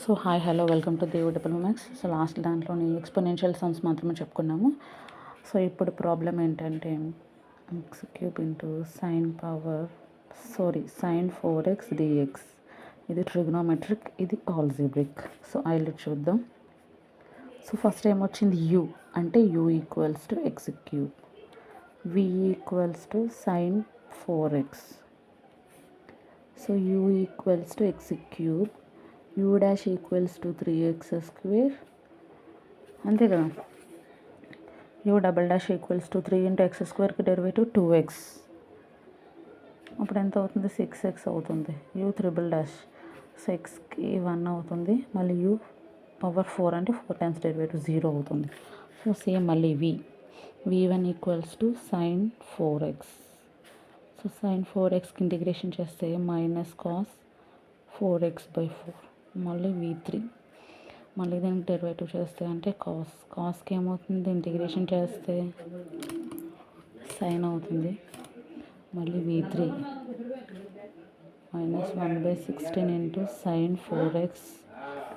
So hi hello welcome to దేవు double max. So last దాంట్లోని exponential sums మాత్రమే చెప్పుకున్నాము. సో ఇప్పుడు ప్రాబ్లం ఏంటంటే x cube into sine 4x dx. ఇది ట్రిగ్నోమెట్రిక్, ఇది ఆల్జీబ్రిక్. సో ఐలెట్ చూద్దాం. సో ఫస్ట్ ఏమొచ్చింది u అంటే u equals to x cube, v equals to sine 4x. So u equals to x cube, u dash equals to 3x square, అంతే కదా. u double dash equals to 3 into x స్క్వేర్కి derivative 2x. అప్పుడు ఎంత అవుతుంది? 6x అవుతుంది. u triple dash, so ఎక్స్కి 1 అవుతుంది. మళ్ళీ u power 4 అంటే 4 times derivative 0 అవుతుంది. సో సేమ్ మళ్ళీ v1 equals to sine 4x. So sine 4xకి ఇంటిగ్రేషన్ చేస్తే మైనస్ కాస్ 4x/4. మళ్ళీ v3, మళ్ళీ దానికి డెరివేటివ్ చేస్తే అంటే కాస్కి ఏమవుతుంది? ఇంటిగ్రేషన్ చేస్తే సైన్ అవుతుంది. మళ్ళీ v3 minus 1/16 into sine 4x.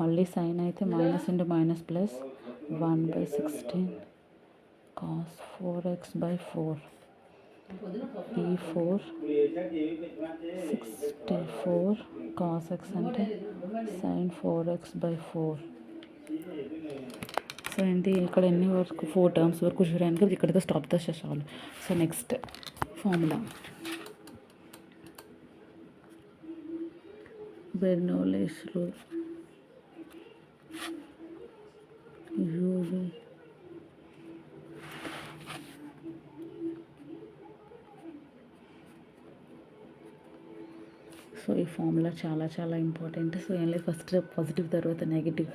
మళ్ళీ సైన్ అయితే minus into minus plus 1/16 cos 4x/4. p4 64 cos x అంటే సైన్ 4x/4. సో ఏంటి ఇక్కడ ఎన్ని వరకు 4 టర్మ్స్ వరకు చూడడానికి ఇక్కడితో స్టాప్ చేసేసాలి. So next formula Bernoulli's rule. uv so ఈ ఫార్ములా చాలా చాలా ఇంపార్టెంట్. సో ఏం లేదు, ఫస్ట్ పాజిటివ్ తర్వాత నెగిటివ్.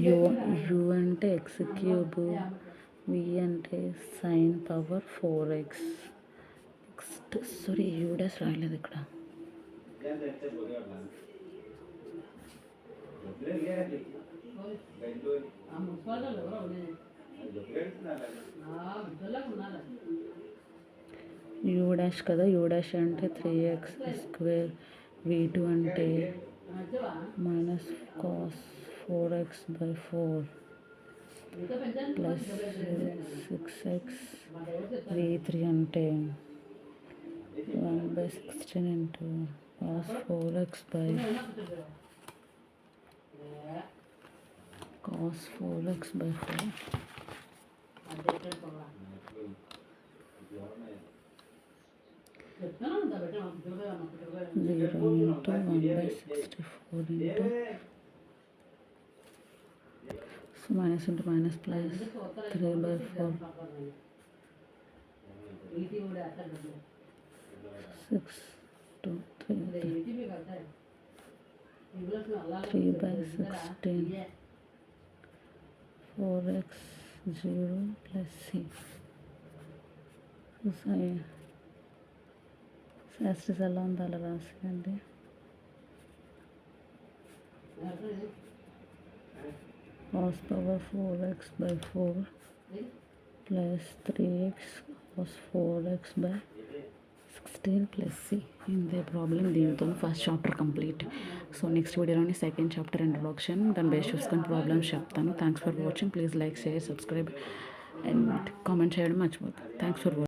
యూ అంటే ఎక్స్ క్యూబ్, వి అంటే sine power 4x. Sorry u dash రాయలేదు ఇక్కడ. యూ డాష్ కదా, యూ డాష్ అంటే 3x స్క్వేర్, v2 అంటే minus cos 4x/4 plus 6x, v3 అంటే 1/16 into cos 4x/4. Zero into 1/64 into so minus into minus plus 3/4 6 2 3/16 4x 0 plus c. శాస్త్రీస్ ఎలా ఉందో అలా రాసేయండి. Cos power 4x/4 plus 3x cos 4x/16 plus c. ఇంతే problem. దీంతో first chapter complete. So next వీడియోలోని second chapter introduction, దాన్ని base చూసుకొని ప్రాబ్లమ్స్ చెప్తాను. Thanks for watching. Please like, share, subscribe and comment చేయడం మర్చిపోతాను. Thanks for watching.